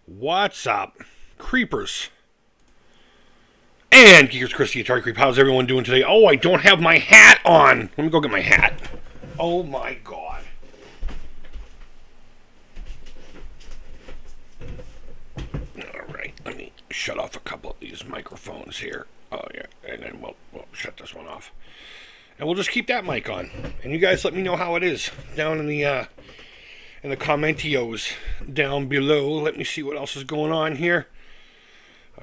What's up, creepers? And Geekers Chris, the Atari Creep. How's everyone doing today? Oh, I don't have my hat on. Let me go get my hat. Oh my god. Alright, let me shut off a couple of these microphones here. Oh yeah, and then we'll shut this one off. And we'll just keep that mic on. And you guys let me know how it is down in the commentios down below. Let me see what else is going on here.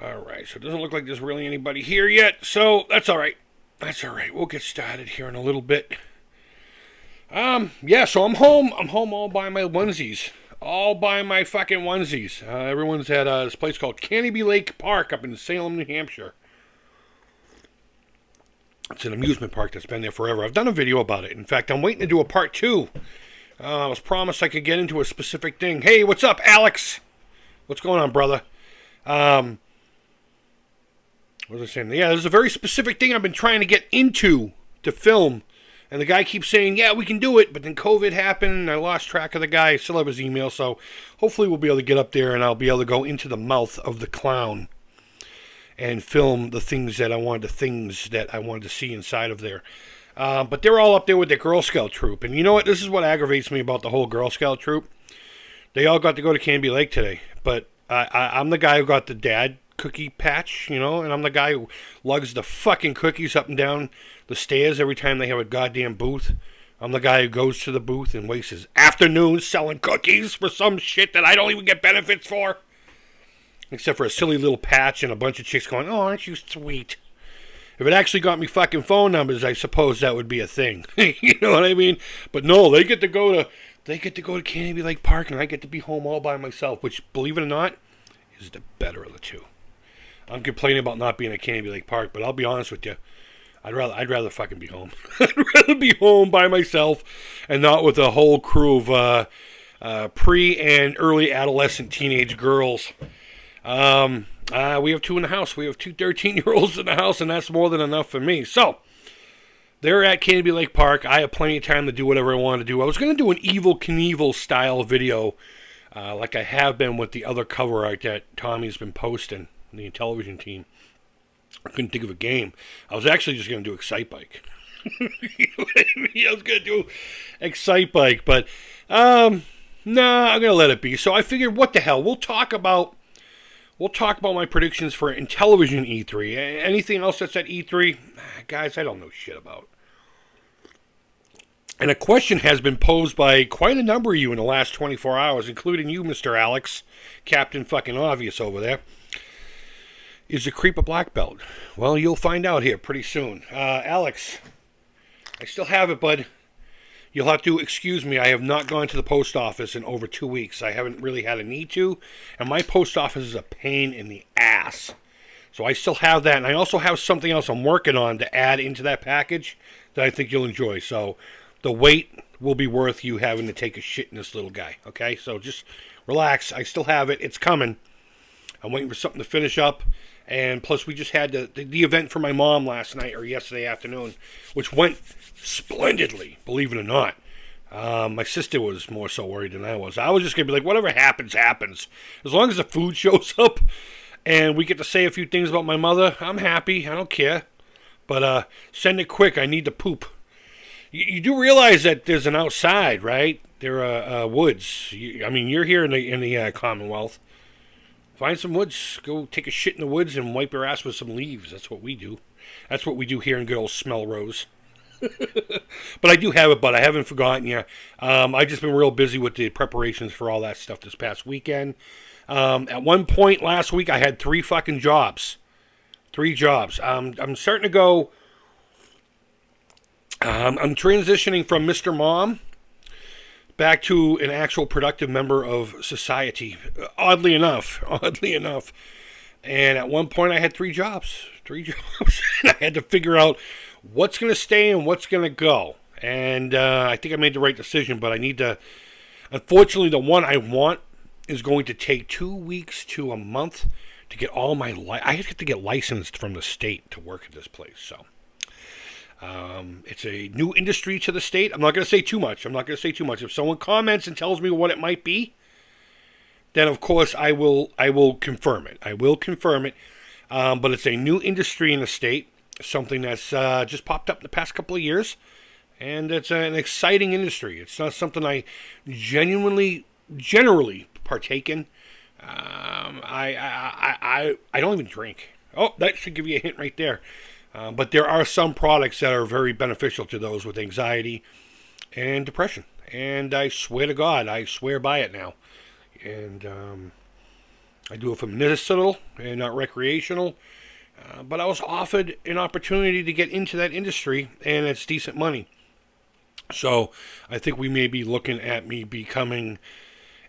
Alright, so it doesn't look like there's really anybody here yet, so that's alright. That's alright. We'll get started here in a little bit. Yeah, so I'm home. I'm home all by my onesies. All by my fucking onesies. Everyone's at this place called Canby Lake Park up in Salem, New Hampshire. It's an amusement park that's been there forever. I've done a video about it. In fact, I'm waiting to do a part 2. I was promised I could get into a specific thing. Hey, what's up, Alex? What's going on, brother? What was I saying? Yeah, there's a very specific thing I've been trying to get into to film. And the guy keeps saying, yeah, we can do it. But then COVID happened, and I lost track of the guy. I still have his email, so hopefully we'll be able to get up there, and I'll be able to go into the mouth of the clown and film the things that I wanted to see inside of there. But they're all up there with their Girl Scout troop. And you know what? This is what aggravates me about the whole Girl Scout troop. They all got to go to Canby Lake today. But I'm the guy who got the dad cookie patch, you know, and I'm the guy who lugs the fucking cookies up and down the stairs every time they have a goddamn booth. I'm the guy who goes to the booth and wastes his afternoons selling cookies for some shit that I don't even get benefits for. Except for a silly little patch and a bunch of chicks going, oh, aren't you sweet? If it actually got me fucking phone numbers, I suppose that would be a thing. You know what I mean? But no, they get to go to Canby Lake Park, and I get to be home all by myself, which, believe it or not, is the better of the two. I'm complaining about not being at Canby Lake Park, but I'll be honest with you. I'd rather fucking be home. I'd rather be home by myself and not with a whole crew of pre- and early adolescent teenage girls. We have 2 in the house. We have 2 13-year-olds in the house, and that's more than enough for me. So, they're at Canby Lake Park. I have plenty of time to do whatever I want to do. I was going to do an Evel Knievel style video, like I have been with the other cover art that Tommy's been posting, the Intellivision team. I couldn't think of a game. I was actually just going to do Excite Bike. You know what I mean? I was going to do Excite Bike, but, nah, I'm going to let it be. So I figured, what the hell? We'll talk about my predictions for Intellivision E3. Anything else that's at E3? Guys, I don't know shit about. And a question has been posed by quite a number of you in the last 24 hours, including you, Mr. Alex, Captain fucking Obvious over there. Is the creep a black belt? Well, you'll find out here pretty soon. Alex, I still have it, bud. You'll have to excuse me. I have not gone to the post office in over 2 weeks. I haven't really had a need to. And my post office is a pain in the ass. So I still have that. And I also have something else I'm working on to add into that package that I think you'll enjoy. So the wait will be worth you having to take a shit in this little guy. Okay? So just relax. I still have it. It's coming. I'm waiting for something to finish up. And plus, we just had the event for my mom last night, or yesterday afternoon, which went splendidly, believe it or not. My sister was more so worried than I was. I was just going to be like, whatever happens, happens. As long as the food shows up and we get to say a few things about my mother, I'm happy. I don't care. But send it quick. I need to poop. You do realize that there's an outside, right? There are woods. You're here in the Commonwealth. Find some woods. Go take a shit in the woods and wipe your ass with some leaves. That's what we do. That's what we do here in good old Smellrose. But I do have it, but I haven't forgotten you. I've just been real busy with the preparations for all that stuff this past weekend. At one point last week, I had 3 fucking jobs. 3 jobs. I'm starting to go... I'm transitioning from Mr. Mom back to an actual productive member of society. Oddly enough. And at one point I had 3 jobs. 3 jobs. I had to figure out what's going to stay and what's going to go. And I think I made the right decision, but I need to... Unfortunately, the one I want is going to take 2 weeks to a month to get all my... I have to get licensed from the state to work at this place, so... It's a new industry to the state. I'm not going to say too much. If someone comments and tells me what it might be, then of course I will confirm it. I will confirm it. But it's a new industry in the state, something that's just popped up in the past couple of years, and it's an exciting industry. It's not something I generally partake in. I don't even drink. Oh, that should give you a hint right there. But there are some products that are very beneficial to those with anxiety and depression. And I swear to God, I swear by it now. And I do it for medicinal and not recreational. But I was offered an opportunity to get into that industry, and it's decent money. So I think we may be looking at me becoming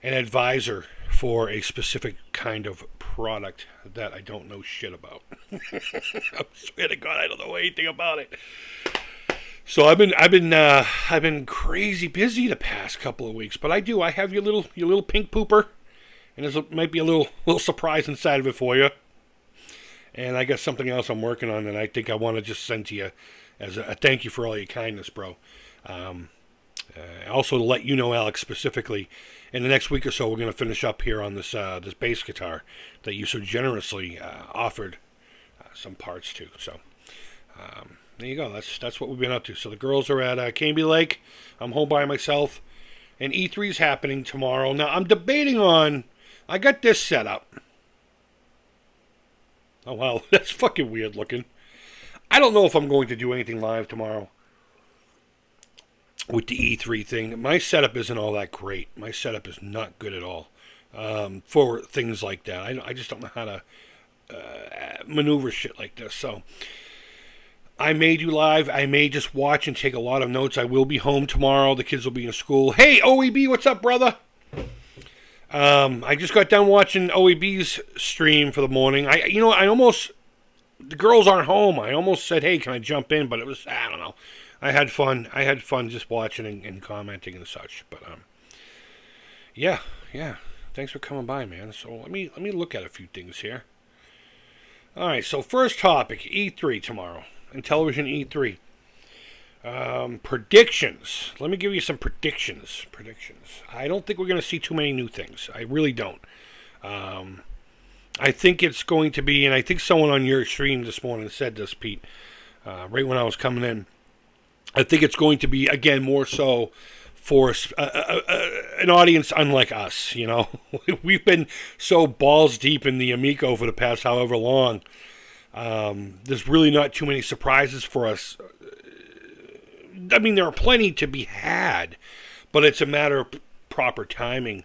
an advisor for a specific kind of product that I don't know shit about. I swear to God, I don't know anything about it. So I've been crazy busy the past couple of weeks, but I have your little pink pooper, and there might be a little surprise inside of it for you. And I got something else I'm working on that I think I want to just send to you as a thank you for all your kindness, bro. Also to let you know, Alex, specifically, in the next week or so, we're going to finish up here on this bass guitar that you so generously offered some parts to. So there you go. That's what we've been up to. So the girls are at Canby Lake. I'm home by myself, and E3 is happening tomorrow. Now I'm debating on. I got this set up. Oh wow, that's fucking weird looking. I don't know if I'm going to do anything live tomorrow with the E3 thing. My setup isn't all that great. My setup is not good at all for things like that. I just don't know how to maneuver shit like this. So I may do live. I may just watch and take a lot of notes. I will be home tomorrow. The kids will be in school. Hey, OEB, what's up, brother? I just got done watching OEB's stream for the morning. The girls aren't home. I almost said, hey, can I jump in? But it was, I don't know. I had fun just watching and commenting and such. But yeah. Thanks for coming by, man. So let me look at a few things here. All right. So first topic: E3 tomorrow, Intellivision E3. Predictions. Let me give you some predictions. I don't think we're going to see too many new things. I really don't. I think it's going to be, and I think someone on your stream this morning said this, Pete, right when I was coming in. I think it's going to be, again, more so for an audience unlike us, you know. We've been so balls deep in the Amico for the past however long. There's really not too many surprises for us. I mean, there are plenty to be had, but it's a matter of proper timing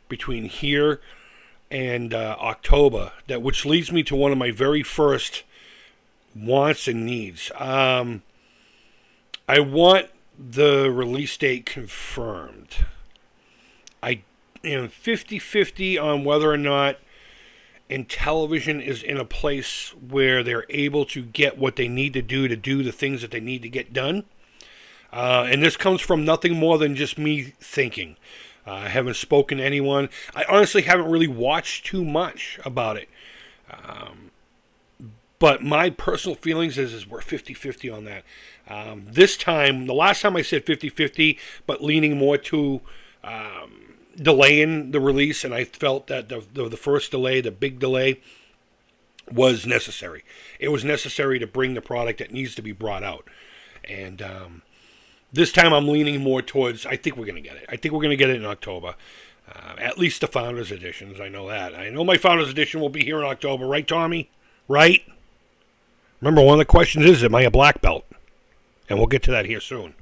between here and October, which leads me to one of my very first wants and needs. I want the release date confirmed. I am 50-50 on whether or not Intellivision is in a place where they're able to get what they need to do the things that they need to get done. And this comes from nothing more than just me thinking. I haven't spoken to anyone. I honestly haven't really watched too much about it. But my personal feelings is we're 50-50 on that. This time, the last time I said 50-50, but leaning more to delaying the release, and I felt that the first delay, the big delay, was necessary. It was necessary to bring the product that needs to be brought out. And this time I'm leaning more towards, I think we're going to get it. I think we're going to get it in October. At least the Founders Editions, I know that. I know my Founders Edition will be here in October, right, Tommy? Right? Remember, one of the questions is, am I a black belt? And we'll get to that here soon.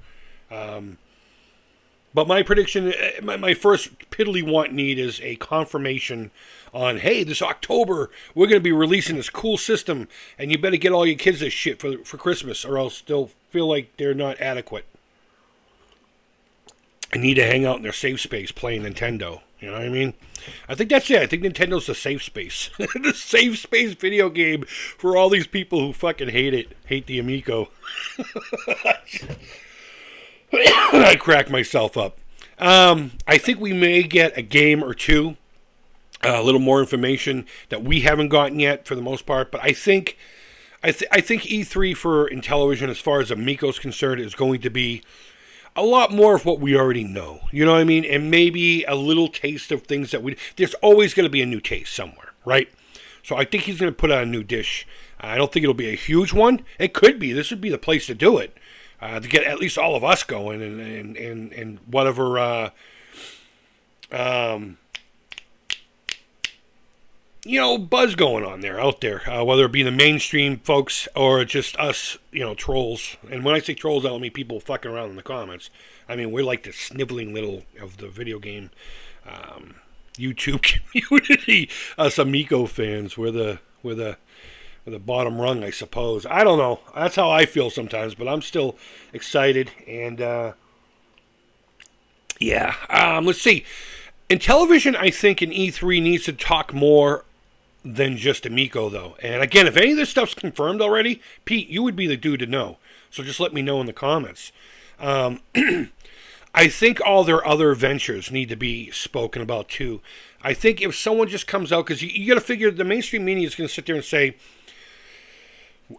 But my prediction, my first piddly want need is a confirmation on, hey, this October, we're going to be releasing this cool system, and you better get all your kids this shit for Christmas, or else they'll feel like they're not adequate. I need to hang out in their safe space playing Nintendo. You know what I mean? I think that's it. I think Nintendo's the safe space. The safe space video game for all these people who fucking hate the Amico. I crack myself up. I think we may get a game or two, a little more information that we haven't gotten yet for the most part. But I think E3 for Intellivision, as far as Amico's concerned, is going to be a lot more of what we already know. You know what I mean? And maybe a little taste of things that there's always going to be a new taste somewhere, right? So I think he's going to put out a new dish. I don't think it'll be a huge one. It could be. This would be the place to do it. To get at least all of us going and whatever, buzz going on out there, whether it be the mainstream folks or just us, trolls. And when I say trolls, I don't mean people fucking around in the comments. I mean, we're like the sniveling little of the video game YouTube community. Us Amico fans, we're the bottom rung, I suppose. I don't know. That's how I feel sometimes, but I'm still excited. And let's see. Intellivision, I think, in E3 needs to talk more than just Amico, though. And again, if any of this stuff's confirmed already, Pete, you would be the dude to know. So just let me know in the comments. I think all their other ventures need to be spoken about, too. I think if someone just comes out, because you got to figure the mainstream media is going to sit there and say,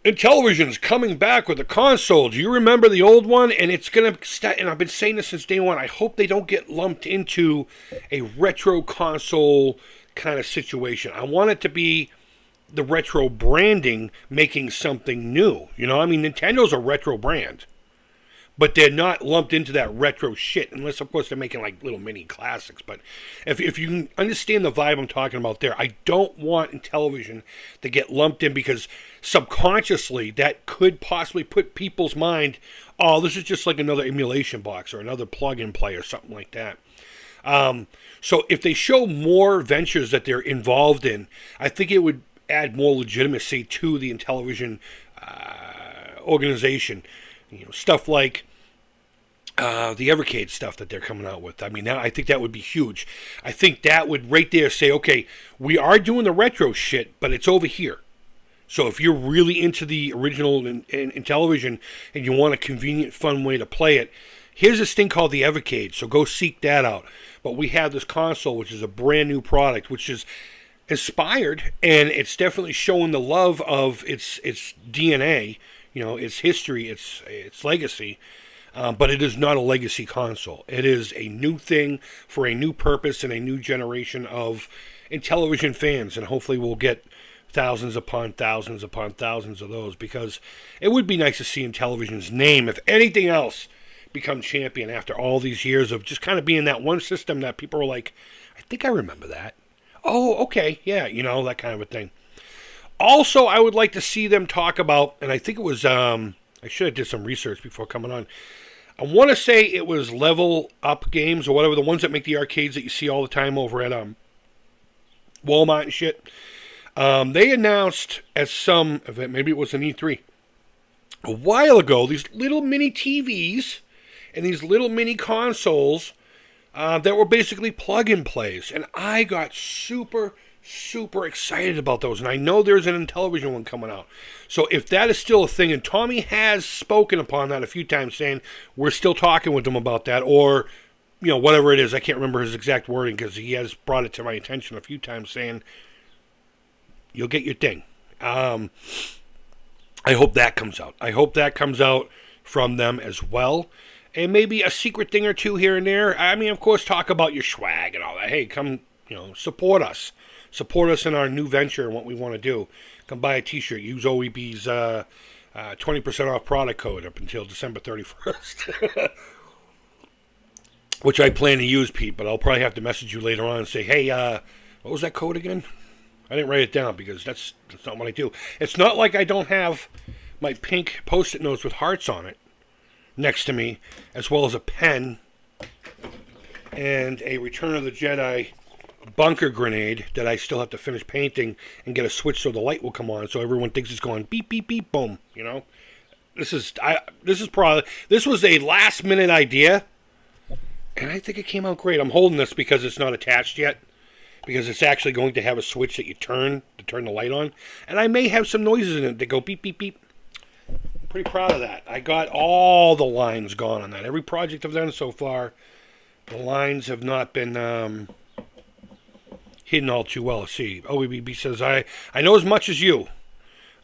Intellivision's coming back with a console. Do you remember the old one? And it's going to start, and I've been saying this since day one, I hope they don't get lumped into a retro console kind of situation. I want it to be the retro branding making something new. Nintendo's a retro brand. But they're not lumped into that retro shit, unless, of course, they're making, like, little mini classics. But if you can understand the vibe I'm talking about there, I don't want Intellivision to get lumped in, because subconsciously that could possibly put people's mind, oh, this is just like another emulation box or another plug-in play or something like that. So if they show more ventures that they're involved in, I think it would add more legitimacy to the Intellivision organization. Stuff like the Evercade stuff that they're coming out with. I mean, I think that would be huge. I think that would right there say, okay, we are doing the retro shit, but it's over here. So if you're really into the original in Intellivision and you want a convenient, fun way to play it, here's this thing called the Evercade. So go seek that out. But we have this console, which is a brand new product, which is inspired, and it's definitely showing the love of its DNA, its history, its legacy, but it is not a legacy console. It is a new thing for a new purpose and a new generation of Intellivision fans, and hopefully we'll get thousands upon thousands upon thousands of those, because it would be nice to see Intellivision's name, if anything else, become champion after all these years of just kind of being that one system that people are like, I think I remember that. Oh, okay, yeah, that kind of a thing. Also, I would like to see them talk about, and I think it was, I should have did some research before coming on. I want to say it was Level Up Games or whatever, the ones that make the arcades that you see all the time over at Walmart and shit. They announced at some event, maybe it was an E3, a while ago, these little mini TVs and these little mini consoles that were basically plug-in plays. And I got super excited about those. And I know there's an Intellivision one coming out. So if that is still a thing, and Tommy has spoken upon that a few times, saying we're still talking with them about that, or, whatever it is, I can't remember his exact wording, because he has brought it to my attention a few times, saying, you'll get your thing. I hope that comes out. I hope that comes out from them as well. And maybe a secret thing or two here and there. I mean, of course, talk about your swag and all that. Hey, come, support us. Support us in our new venture and what we want to do. Come buy a t-shirt. Use OEB's 20% off product code up until December 31st. Which I plan to use, Pete, but I'll probably have to message you later on and say, hey, what was that code again? I didn't write it down because that's not what I do. It's not like I don't have my pink Post-it notes with hearts on it next to me, as well as a pen and a Return of the Jedi bunker grenade that I still have to finish painting and get a switch so the light will come on, so everyone thinks it's going beep beep beep boom. This was a last minute idea, and I think it came out great. I'm holding this because it's not attached yet, because it's actually going to have a switch that you turn to turn the light on, and I may have some noises in it that go beep beep beep. I'm pretty proud of that. I got all the lines gone on that. Every project I've done so far, the lines have not been hidden all too well. Let's see, OEBB says, I know as much as you.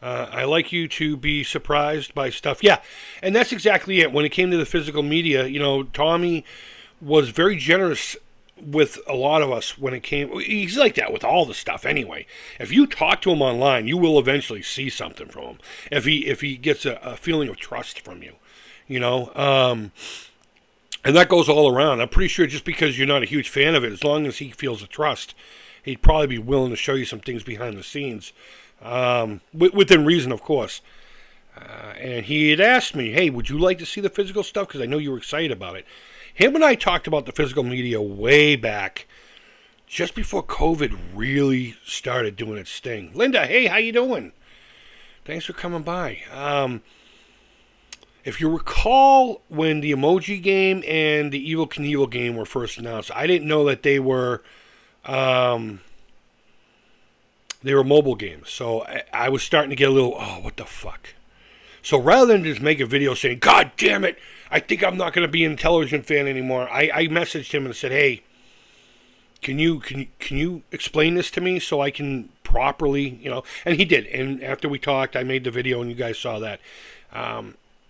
I like you to be surprised by stuff. Yeah, and that's exactly it. When it came to the physical media, Tommy was very generous with a lot of us when it came. He's like that with all the stuff anyway. If you talk to him online, you will eventually see something from him. If he gets a feeling of trust from you, and that goes all around. I'm pretty sure just because you're not a huge fan of it, as long as he feels the trust, he'd probably be willing to show you some things behind the scenes, within reason, of course. And he had asked me, hey, would you like to see the physical stuff? Because I know you were excited about it. Him and I talked about the physical media way back, just before COVID really started doing its thing. Linda, hey, how you doing? Thanks for coming by. If you recall, when the Emoji game and the Evil Knievel game were first announced, I didn't know that they were mobile games. So I was starting to get a little, oh, what the fuck? So rather than just make a video saying, God damn it, I think I'm not going to be an Intellivision fan anymore, I messaged him and said, hey, can you explain this to me so I can properly, and he did. And after we talked, I made the video and you guys saw that.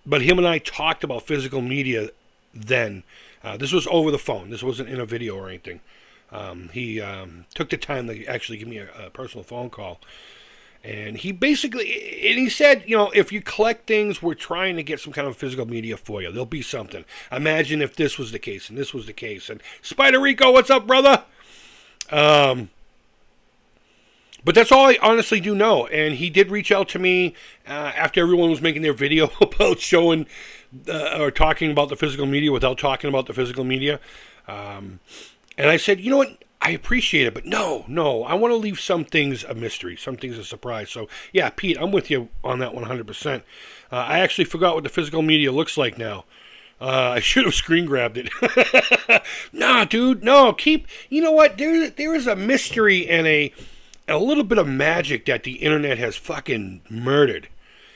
But him and I talked about physical media then. This was over the phone. This wasn't in a video or anything. He took the time to actually give me a personal phone call. And he said, if you collect things, we're trying to get some kind of physical media for you. There'll be something. Imagine if this was the case and this was the case. And Spider Rico, what's up, brother? But that's all I honestly do know. And he did reach out to me after everyone was making their video about showing or talking about the physical media without talking about the physical media. And I said, you know what? I appreciate it, but no, I want to leave some things a mystery, some things a surprise. So, yeah, Pete, I'm with you on that 100%. I actually forgot what the physical media looks like now. I should have screen grabbed it. Nah, dude, no, you know what? There is a mystery and a little bit of magic that the internet has fucking murdered.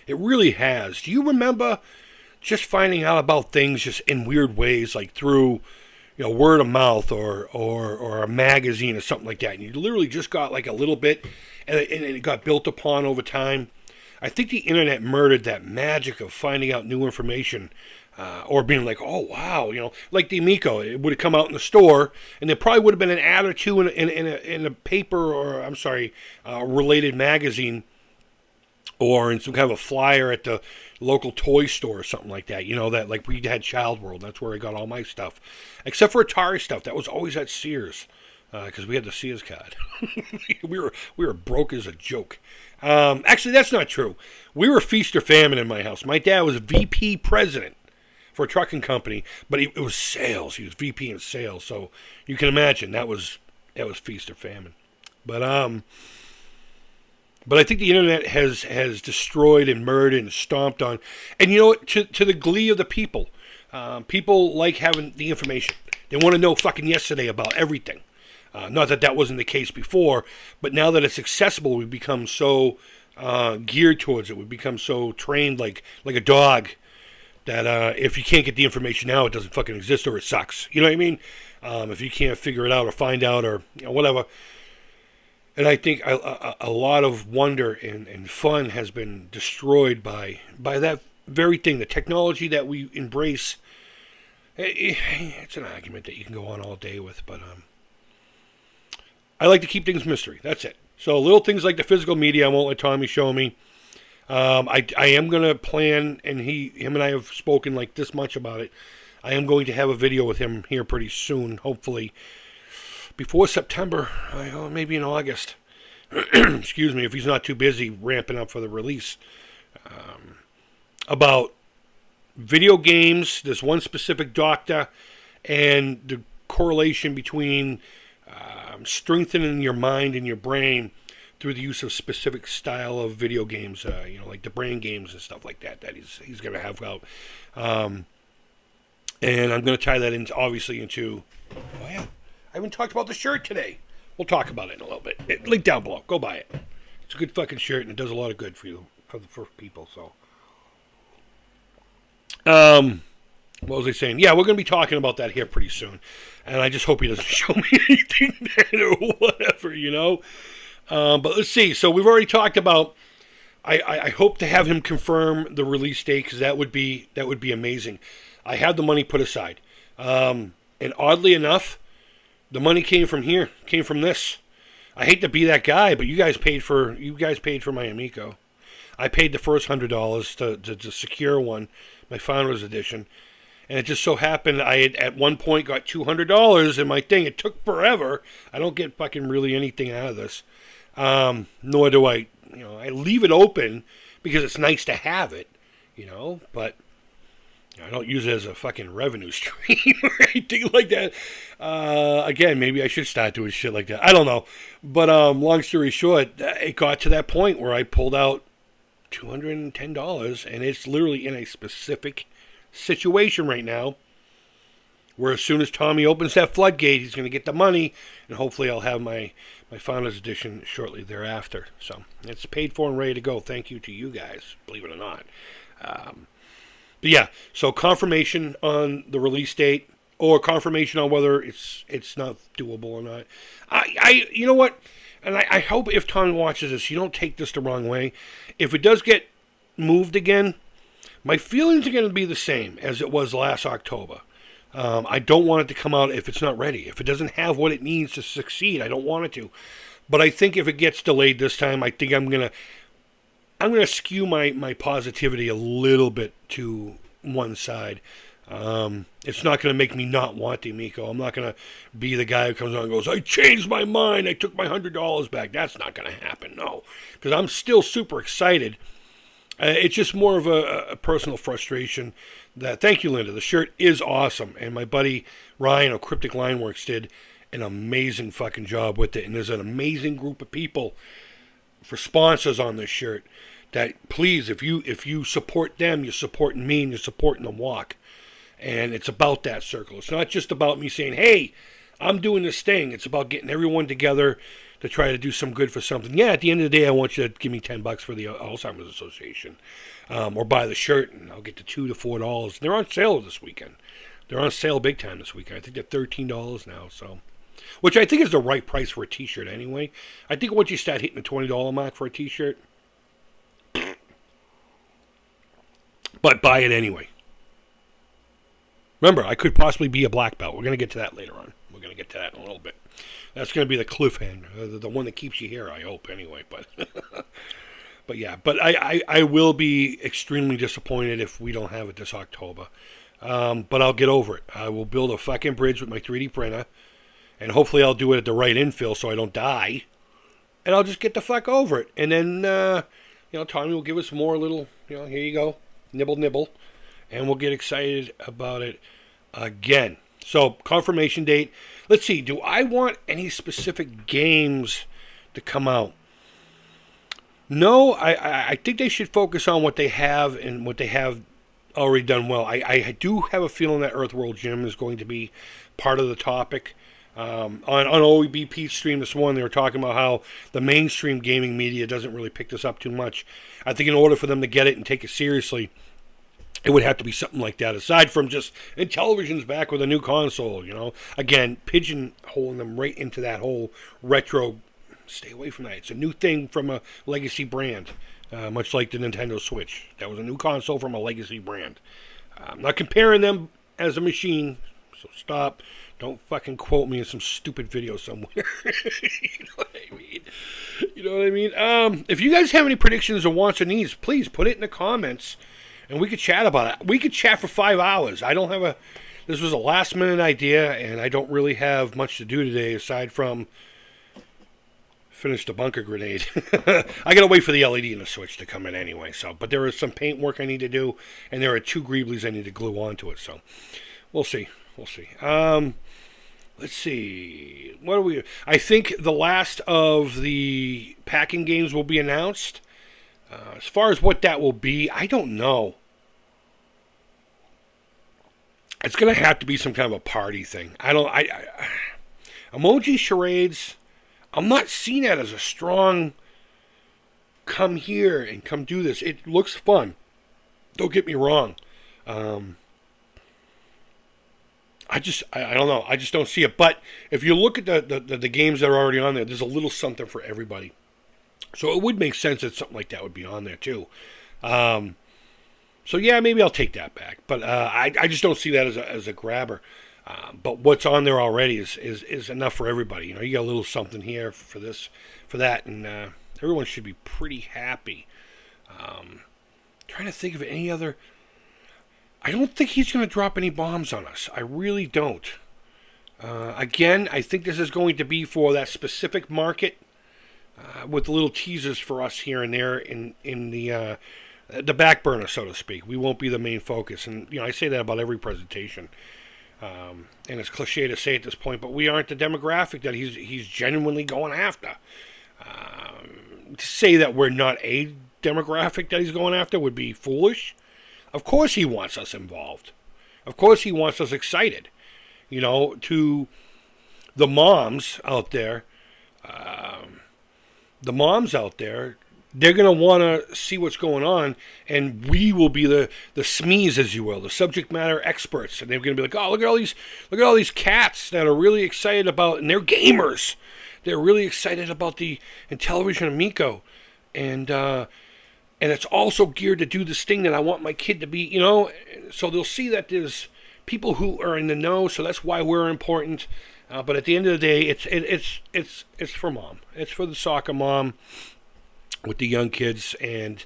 It really has. Do you remember just finding out about things just in weird ways, like through word of mouth or a magazine or something like that, and you literally just got like a little bit, and it got built upon over time? I think the internet murdered that magic of finding out new information, or being like, oh wow, like the Amico. It would have come out in the store, and there probably would have been an ad or two in a paper, or I'm sorry, related magazine, or in some kind of a flyer at the local toy store or something like that. That like we had Child World. That's where I got all my stuff. Except for Atari stuff. That was always at Sears. Because we had the Sears card. we were broke as a joke. Actually, that's not true. We were feast or famine in my house. My dad was VP president for a trucking company. But it was sales. He was VP in sales. So you can imagine that was feast or famine. But I think the internet has destroyed and murdered and stomped on. And to the glee of the people. People like having the information. They want to know fucking yesterday about everything. Not that wasn't the case before, but now that it's accessible, we've become so geared towards it. We've become so trained like a dog that if you can't get the information now, it doesn't fucking exist or it sucks. You know what I mean? If you can't figure it out or find out or whatever. And I think a lot of wonder and fun has been destroyed by that very thing. The technology that we embrace, it's an argument that you can go on all day with, but I like to keep things mystery. That's it. So little things like the physical media, I won't let Tommy show me. I am going to plan, and him and I have spoken like this much about it. I am going to have a video with him here pretty soon, hopefully before September, maybe in August. Excuse me, if he's not too busy ramping up for the release. About video games, this one specific doctor, and the correlation between strengthening your mind and your brain through the use of specific style of video games, like the brain games and stuff like that he's going to have out. And I'm going to tie that into oh yeah, I haven't talked about the shirt today. We'll talk about it in a little bit. Link down below. Go buy it. It's a good fucking shirt, and it does a lot of good for you, for people. So, what was I saying? Yeah, we're going to be talking about that here pretty soon, and I just hope he doesn't show me anything then or whatever, But let's see. So we've already talked about I hope to have him confirm the release date because that would be amazing. I have the money put aside, and oddly enough, the money came from here, came from this. I hate to be that guy, but you guys paid for my Amico. I paid the first $100 to secure one, my Founders Edition, and it just so happened I had at one point got $200 in my thing. It took forever. I don't get fucking really anything out of this, nor do I. I leave it open because it's nice to have it, but I don't use it as a fucking revenue stream or anything like that. Again, maybe I should start doing shit like that. I don't know. But long story short, it got to that point where I pulled out $210, and it's literally in a specific situation right now where as soon as Tommy opens that floodgate, he's going to get the money, and hopefully I'll have my Founders Edition shortly thereafter. So it's paid for and ready to go. Thank you to you guys, believe it or not. But yeah, so confirmation on the release date, or confirmation on whether it's not doable or not. You know what? And I hope if Tommy watches this, you don't take this the wrong way. If it does get moved again, my feelings are going to be the same as it was last October. I don't want it to come out if it's not ready. If it doesn't have what it needs to succeed, I don't want it to. But I think if it gets delayed this time, I think I'm gonna skew my positivity a little bit to one side. It's not going to make me not want the Amico. I'm not going to be the guy who comes on and goes, I changed my mind, I took my $100 back. That's not going to happen, no. Because I'm still super excited. It's just more of a personal frustration. Thank you, Linda. The shirt is awesome. And my buddy Ryan of Cryptic Lineworks did an amazing fucking job with it. And there's an amazing group of people for sponsors on this shirt that, please, if you support them, you're supporting me and you're supporting the walk. And it's about that circle. It's not just about me saying, hey, I'm doing this thing. It's about getting everyone together to try to do some good for something. Yeah, at the end of the day, I want you to give me $10 for the Alzheimer's Association. Or buy the shirt, and I'll get the $2 to $4. They're on sale this weekend. They're on sale big time this weekend. I think they're $13 now, so, which I think is the right price for a T-shirt anyway. I think once you start hitting the $20 mark for a T-shirt, but buy it anyway. Remember, I could possibly be a black belt. We're going to get to that later on. We're going to get to that in a little bit. That's going to be the cliffhanger, the one that keeps you here, I hope, anyway. But but yeah, but I will be extremely disappointed if we don't have it this October. But I'll get over it. I will build a fucking bridge with my 3D printer, and hopefully I'll do it at the right infill so I don't die. And I'll just get the fuck over it. And then, Tommy will give us more little, here you go, nibble. And we'll get excited about it again. So, confirmation date. Let's see, do I want any specific games to come out? No, I think they should focus on what they have and what they have already done well. I do have a feeling that Earthworld Jim is going to be part of the topic. On OEBP's stream this morning, they were talking about how the mainstream gaming media doesn't really pick this up too much. I think in order for them to get it and take it seriously, it would have to be something like that, aside from just Intellivision's back with a new console, Again, pigeonholing them right into that whole retro. Stay away from that. It's a new thing from a legacy brand, much like the Nintendo Switch. That was a new console from a legacy brand. I'm not comparing them as a machine, so stop. Don't fucking quote me in some stupid video somewhere. You know what I mean? If you guys have any predictions or wants or needs, please put it in the comments. And we could chat about it. We could chat for 5 hours. This was a last minute idea, and I don't really have much to do today aside from finish the bunker grenade. I gotta wait for the LED and the switch to come in anyway. But there is some paint work I need to do, and there are 2 greeblies I need to glue onto it. So we'll see. Let's see. What are we? I think the last of the packing games will be announced. As far as what that will be, I don't know. It's going to have to be some kind of a party thing. Emoji charades, I'm not seeing that as a strong come here and come do this. It looks fun. Don't get me wrong. I don't know. I just don't see it. But if you look at the games that are already on there, there's a little something for everybody. So it would make sense that something like that would be on there too. So yeah, maybe I'll take that back. But I just don't see that as a grabber. But what's on there already is enough for everybody. You got a little something here for this, for that, and everyone should be pretty happy. Trying to think of any other. I don't think he's going to drop any bombs on us. I really don't. Again, I think this is going to be for that specific market, with little teasers for us here and there in the back burner, so to speak. We won't be the main focus, and I say that about every presentation. And it's cliche to say at this point, but we aren't the demographic that he's genuinely going after. To say that we're not a demographic that he's going after would be foolish. Of course he wants us involved. Of course he wants us excited. To the moms out there, they're going to want to see what's going on, and we will be the SMEs, as you will, the subject matter experts, and they're going to be like, oh, look at all these cats that are really excited about, and they're gamers. They're really excited about the Intellivision Amico, and it's also geared to do this thing that I want my kid to be, So they'll see that there's people who are in the know, so that's why we're important. But at the end of the day, it's for mom. It's for the soccer mom with the young kids and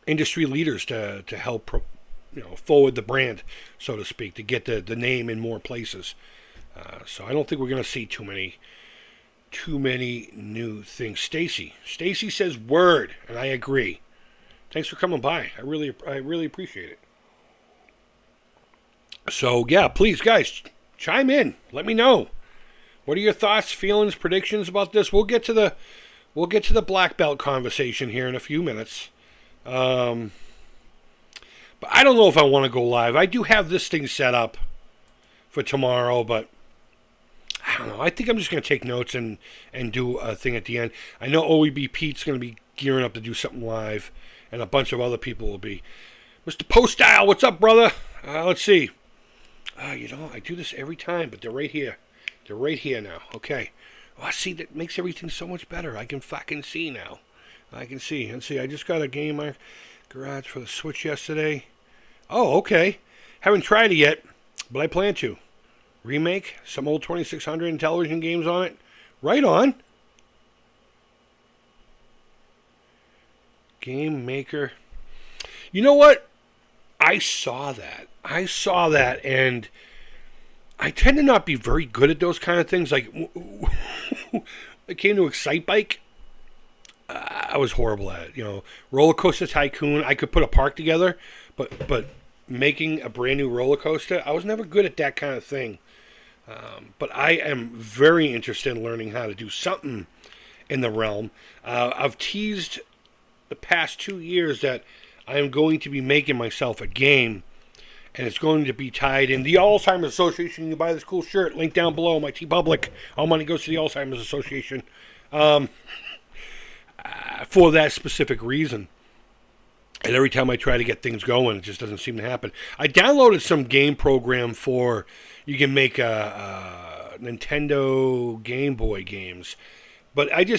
industry leaders to help forward the brand, so to speak, to get the name in more places. So I don't think we're going to see too many new things. Stacy says word, and I agree. Thanks for coming by. I really appreciate it. So yeah, please guys, chime in. Let me know. What are your thoughts, feelings, predictions about this? We'll get to the black belt conversation here in a few minutes. But I don't know if I want to go live. I do have this thing set up for tomorrow, but I don't know. I think I'm just going to take notes and do a thing at the end. I know OEB Pete's going to be gearing up to do something live, and a bunch of other people will be. Mr. Postile, what's up, brother? Let's see. I do this every time, but they're right here. They're right here now. Okay. Oh, see, that makes everything so much better. I can fucking see now. I can see. Let's see, I just got a game in my garage for the Switch yesterday. Oh, okay. Haven't tried it yet, but I plan to. Remake, some old 2600 Intellivision games on it. Right on. Game Maker. You know what? I saw that, and I tend to not be very good at those kind of things. Like, it came to Excite Bike. I was horrible at it. Roller Coaster Tycoon, I could put a park together, but making a brand new roller coaster, I was never good at that kind of thing. But I am very interested in learning how to do something in the realm. I've teased the past 2 years that I am going to be making myself a game, and it's going to be tied in the Alzheimer's Association. You can buy this cool shirt, link down below, my TeePublic. All money goes to the Alzheimer's Association for that specific reason. And every time I try to get things going, it just doesn't seem to happen. I downloaded some game program for, you can make a Nintendo Game Boy games. But I do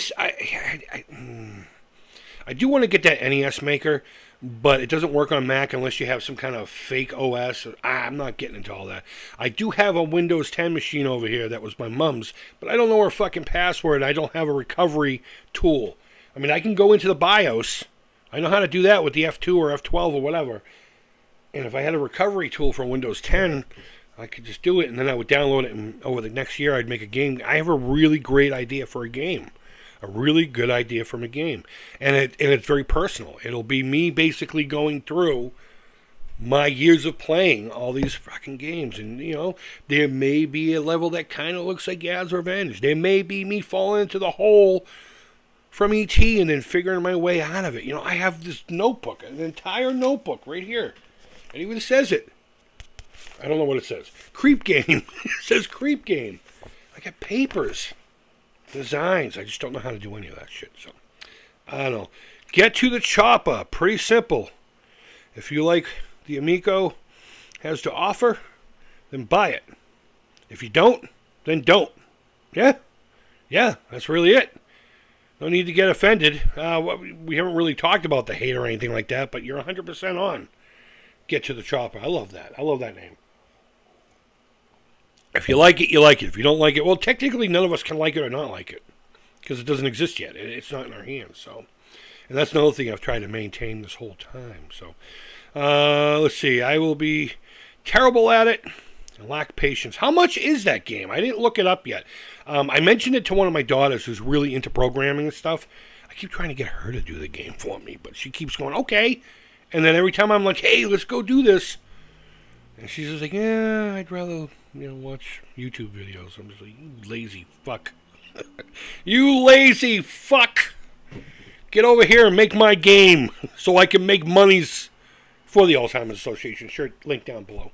want to get that NES Maker, but it doesn't work on Mac unless you have some kind of fake OS. I'm not getting into all that. I do have a Windows 10 machine over here that was my mom's, but I don't know her fucking password. I don't have a recovery tool. I mean, I can go into the BIOS. I know how to do that with the F2 or F12 or whatever. And if I had a recovery tool for Windows 10, I could just do it, and then I would download it, and over the next year I'd make a game. I have a really great idea for a game. A really good idea from a game. And it's very personal. It'll be me basically going through my years of playing all these fucking games. And, there may be a level that kind of looks like Yaz Revenge. There may be me falling into the hole from E.T. and then figuring my way out of it. I have this notebook, an entire notebook right here. It even says it. I don't know what it says. Creep Game. It says Creep Game. I got papers. Designs. I just don't know how to do any of that shit. So, I don't know. Get to the chopper. Pretty simple. If you like the Amico has to offer, then buy it. If you don't, then don't. Yeah? Yeah, that's really it. No need to get offended. We haven't really talked about the hate or anything like that, but you're 100% on. Get to the chopper. I love that. I love that name. If you like it, you like it. If you don't like it, well, technically none of us can like it or not like it because it doesn't exist yet. It's not in our hands. So, and that's another thing I've tried to maintain this whole time. So, let's see. I will be terrible at it and lack patience. How much is that game? I didn't look it up yet. I mentioned it to one of my daughters who's really into programming and stuff. I keep trying to get her to do the game for me, but she keeps going, okay. And then every time I'm like, hey, let's go do this. And she's just like, yeah, I'd rather, watch YouTube videos. I'm just like, you lazy fuck. You lazy fuck. Get over here and make my game so I can make monies for the Alzheimer's Association. Sure, link down below.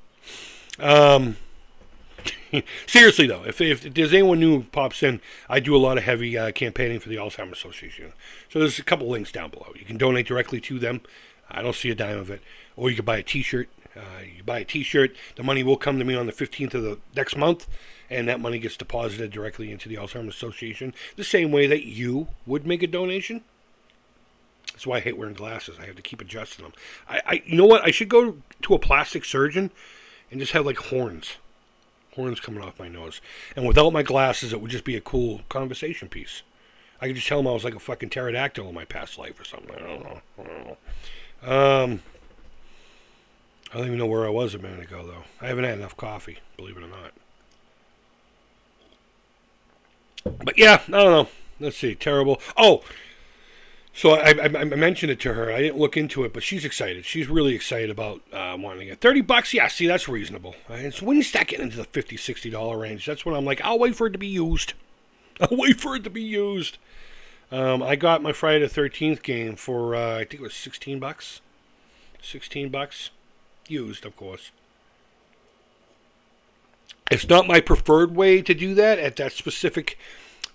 Seriously, though, if there's anyone new who pops in, I do a lot of heavy campaigning for the Alzheimer's Association. So there's a couple links down below. You can donate directly to them. I don't see a dime of it. Or you can buy a T-shirt. You buy a T-shirt. The money will come to me on the 15th of the next month, and that money gets deposited directly into the Alzheimer's Association, the same way that you would make a donation. That's why I hate wearing glasses. I have to keep adjusting them. You know what? I should go to a plastic surgeon and just have like horns coming off my nose. And without my glasses, it would just be a cool conversation piece. I could just tell them I was like a fucking pterodactyl in my past life or something. I don't know. I don't even know where I was a minute ago, though. I haven't had enough coffee, believe it or not. But yeah, I don't know. Let's see. Terrible. Oh, so I mentioned it to her. I didn't look into it, but she's excited. She's really excited about wanting to get $30. Yeah, see, that's reasonable. And so when you start getting into the $50, $60 range, that's when I'm like, I'll wait for it to be used. I got my Friday the 13th game for, I think it was $16. $16. Used, of course. It's not my preferred way to do that at that specific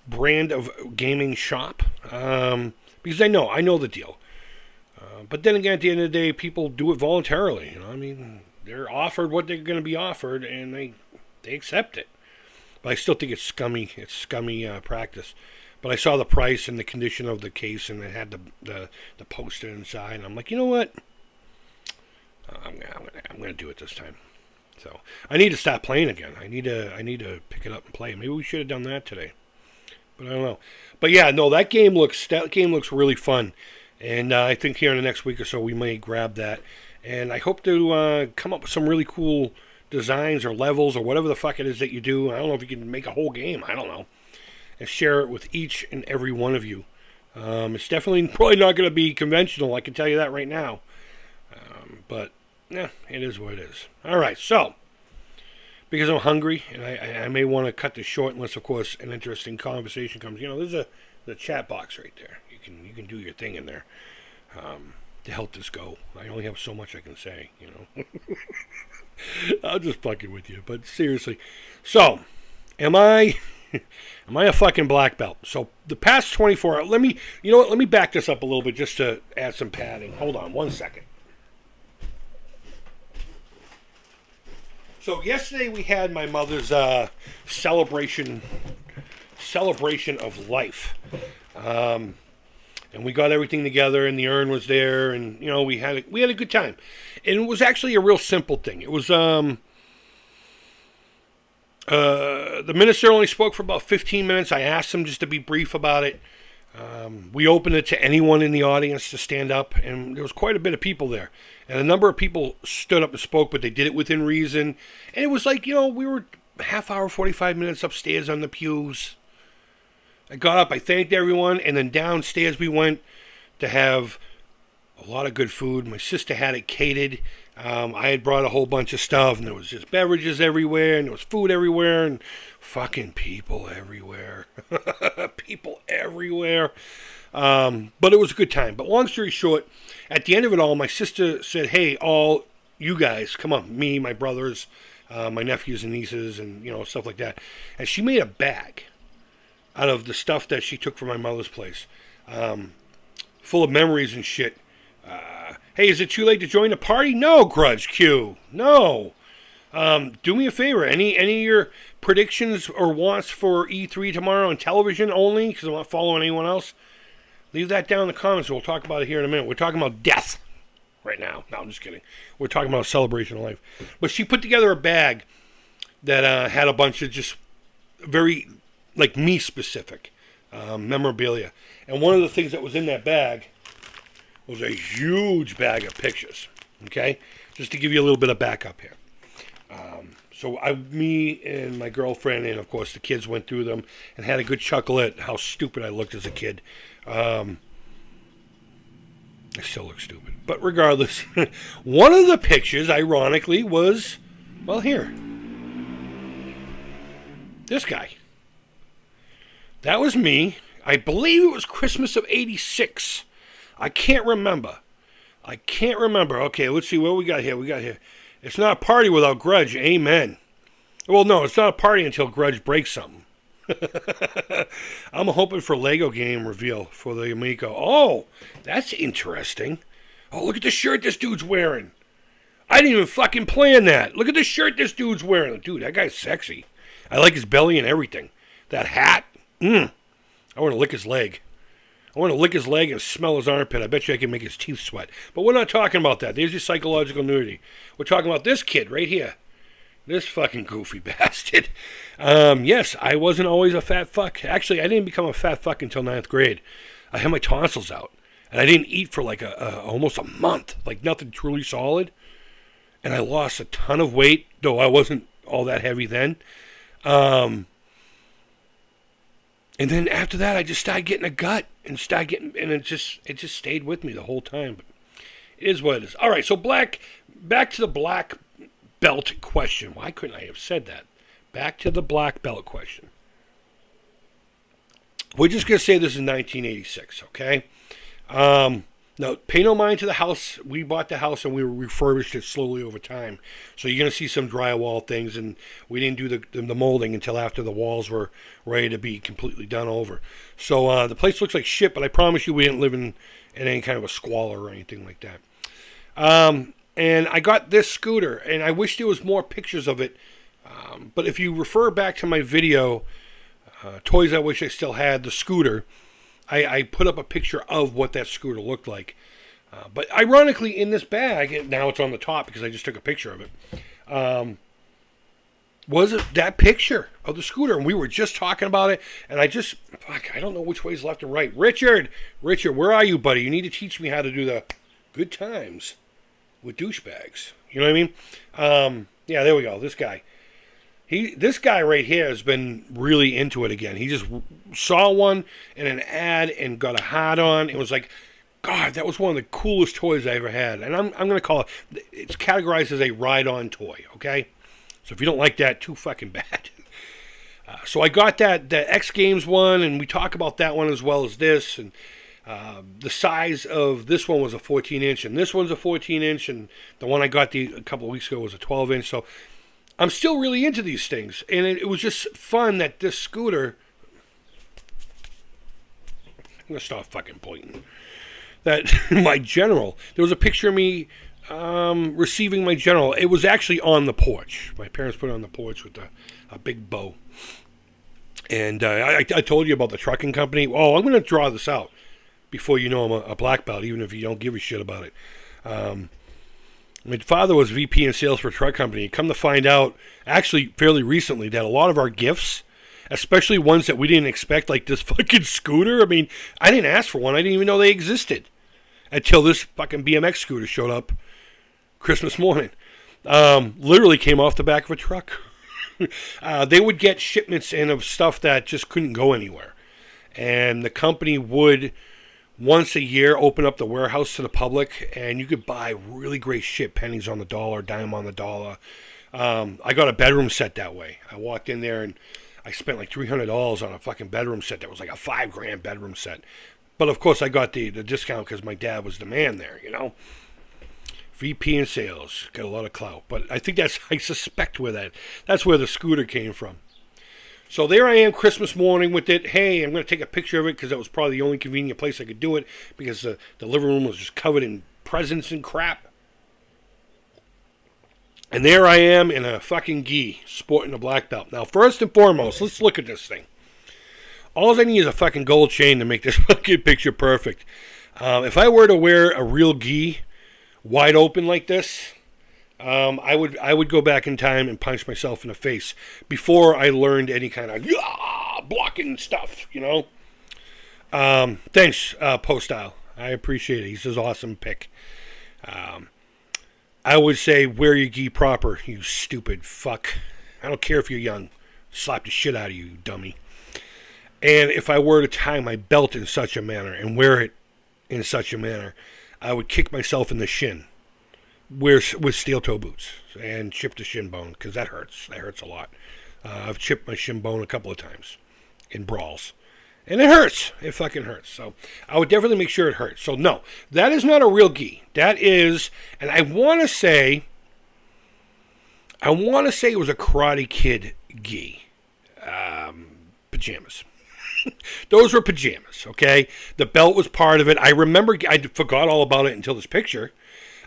brand of gaming shop. Because I know the deal. But then again, at the end of the day, people do it voluntarily. I mean, they're offered what they're going to be offered, and they accept it. But I still think it's scummy. It's scummy practice. But I saw the price and the condition of the case, and it had the poster inside, and I'm like, you know what? I'm gonna do it this time. So I need to stop playing again. I need to pick it up and play. Maybe we should have done that today. But I don't know. But yeah, no, that game looks really fun, and I think here in the next week or so we may grab that. And I hope to come up with some really cool designs or levels or whatever the fuck it is that you do. I don't know if you can make a whole game. I don't know, and share it with each and every one of you. It's definitely probably not going to be conventional. I can tell you that right now. But yeah, it is what it is. All right, so because I'm hungry and I may want to cut this short unless, of course, an interesting conversation comes. There's a chat box right there. You can do your thing in there to help this go. I only have so much I can say. I'm just fucking with you, but seriously. So, am I a fucking black belt? So the past 24 hours. Let me back this up a little bit just to add some padding. Hold on, 1 second. So yesterday we had my mother's celebration of life, and we got everything together, and the urn was there, and we had a good time, and it was actually a real simple thing. It was the minister only spoke for about 15 minutes. I asked him just to be brief about it. We opened it to anyone in the audience to stand up, and there was quite a bit of people there. And a number of people stood up and spoke, but they did it within reason. And it was like, we were a half hour, 45 minutes upstairs on the pews. I got up, I thanked everyone, and then downstairs we went to have a lot of good food. My sister had it catered. I had brought a whole bunch of stuff, and there was just beverages everywhere, and there was food everywhere, and fucking people everywhere. People everywhere. But it was a good time. But long story short, at the end of it all, my sister said, hey, all you guys, come on, me, my brothers, my nephews and nieces, and, stuff like that. And she made a bag out of the stuff that she took from my mother's place, full of memories and shit. Hey, is it too late to join the party? No, Grudge Q. No. Do me a favor. Any of your predictions or wants for E3 tomorrow on television only, because I'm not following anyone else? Leave that down in the comments. We'll talk about it here in a minute. We're talking about death right now. No, I'm just kidding. We're talking about a celebration of life. But she put together a bag that had a bunch of just very, like, me-specific memorabilia. And one of the things that was in that bag was a huge bag of pictures. Okay? Just to give you a little bit of backup here. So me and my girlfriend and, of course, the kids went through them and had a good chuckle at how stupid I looked as a kid. I still look stupid. But regardless, one of the pictures, ironically, was, well, here. This guy. That was me. I believe it was Christmas of '86. I can't remember. Okay, let's see what we got here. It's not a party without grudge. Amen. Well, no, it's not a party until grudge breaks something. I'm hoping for Lego game reveal for the Amico. Oh, that's interesting. Oh, look at the shirt this dude's wearing. I didn't even fucking plan that. Look at the shirt this dude's wearing. Dude, that guy's sexy. I like his belly and everything. That hat. I want to lick his leg. I want to lick his leg and smell his armpit. I bet you I can make his teeth sweat. But we're not talking about that. There's your psychological nudity. We're talking about this kid right here. This fucking goofy bastard. Yes, I wasn't always a fat fuck. Actually, I didn't become a fat fuck until 9th grade. I had my tonsils out. And I didn't eat for like almost a month. Like nothing truly solid. And I lost a ton of weight, though I wasn't all that heavy then. And then after that, I just started getting a gut and it just stayed with me the whole time. But it is what it is. All right, so back to the black belt question. Why couldn't I have said that? Back to the black belt question. We're just going to say this is 1986, okay? Now, pay no mind to the house. We bought the house and we refurbished it slowly over time. So you're going to see some drywall things, and we didn't do the molding until after the walls were ready to be completely done over. So the place looks like shit, but I promise you we didn't live in any kind of a squalor or anything like that. And I got this scooter, and I wish there was more pictures of it. But if you refer back to my video, Toys I Wish I Still Had, the scooter, I put up a picture of what that scooter looked like. But ironically, in this bag, now it's on the top because I just took a picture of it, was it that picture of the scooter. And we were just talking about it, and I don't know which way is left and right. Richard, where are you, buddy? You need to teach me how to do the good times with douchebags. You know what I mean? Yeah, there we go. This guy right here has been really into it again. He just saw one in an ad and got a hat on. It was like, God, that was one of the coolest toys I ever had. And I'm going to call it, it's categorized as a ride-on toy, okay? So if you don't like that, too fucking bad. So I got the X Games one, and we talk about that one as well as this. And the size of this one was a 14-inch, and this one's a 14-inch, and the one I got a couple of weeks ago was a 12-inch. So I'm still really into these things, and it was just fun that this scooter... I'm going to stop fucking pointing. That my General, there was a picture of me receiving my General. It was actually on the porch. My parents put it on the porch with a big bow. And I told you about the trucking company. Oh, I'm going to draw this out before you know I'm a black belt, even if you don't give a shit about it. My father was VP in sales for a truck company. Come to find out, actually fairly recently, that a lot of our gifts, especially ones that we didn't expect, like this fucking scooter. I mean, I didn't ask for one. I didn't even know they existed until this fucking BMX scooter showed up Christmas morning. Literally came off the back of a truck. They would get shipments in of stuff that just couldn't go anywhere. And the company would, once a year, open up the warehouse to the public, and you could buy really great shit, pennies on the dollar, dime on the dollar. I got a bedroom set that way. I walked in there and I spent like $300 on a fucking bedroom set that was like a $5,000 bedroom set. But of course I got the discount because my dad was the man there, you know. VP in sales, got a lot of clout. But I think I suspect that's where the scooter came from. So there I am Christmas morning with it. Hey, I'm going to take a picture of it because that was probably the only convenient place I could do it because the living room was just covered in presents and crap. And there I am in a fucking gi, sporting a black belt. Now, first and foremost, let's look at this thing. All I need is a fucking gold chain to make this fucking picture perfect. If I were to wear a real gi wide open like this, I would go back in time and punch myself in the face before I learned any kind of blocking stuff, you know. Thanks, Postile. I appreciate it. He says awesome pick. I would say wear your gi proper, you stupid fuck. I don't care if you're young. Slap the shit out of you, you dummy. And if I were to tie my belt in such a manner and wear it in such a manner, I would kick myself in the shin with steel toe boots and chip the shin bone, because that hurts. That hurts a lot. I've chipped my shin bone a couple of times in brawls. And it hurts. It fucking hurts. So I would definitely make sure it hurts. So no, that is not a real gi. That is, and I want to say it was a Karate Kid gi. Pajamas. Those were pajamas, okay? The belt was part of it. I remember, I forgot all about it until this picture.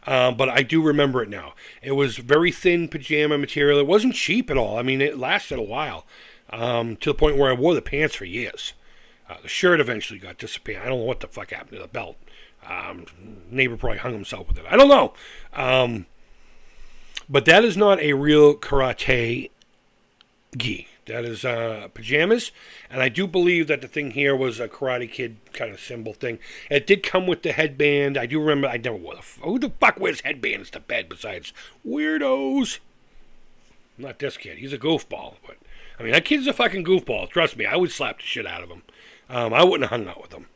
But I do remember it now. It was very thin pajama material. It wasn't cheap at all. I mean, it lasted a while. To the point where I wore the pants for years. The shirt eventually got dissipated. I don't know what the fuck happened to the belt. Neighbor probably hung himself with it. I don't know. But that is not a real karate gi. That is pajamas. And I do believe that the thing here was a Karate Kid kind of symbol thing. It did come with the headband. I do remember, I never wore who the fuck wears headbands to bed besides weirdos? Not this kid. He's a goofball. But I mean, that kid's a fucking goofball. Trust me, I would slap the shit out of him. I wouldn't have hung out with him.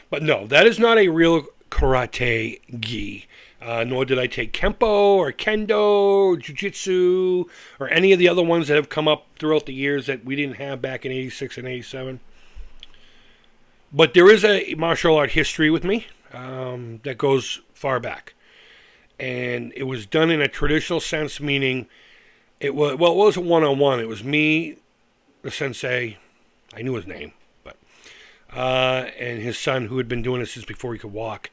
But no, that is not a real karate gi. Nor did I take Kempo or Kendo or Jiu-Jitsu or any of the other ones that have come up throughout the years that we didn't have back in 86 and 87. But there is a martial art history with me that goes far back. And it was done in a traditional sense, meaning it wasn't one-on-one. It was me, the sensei, I knew his name, but and his son, who had been doing this since before he could walk.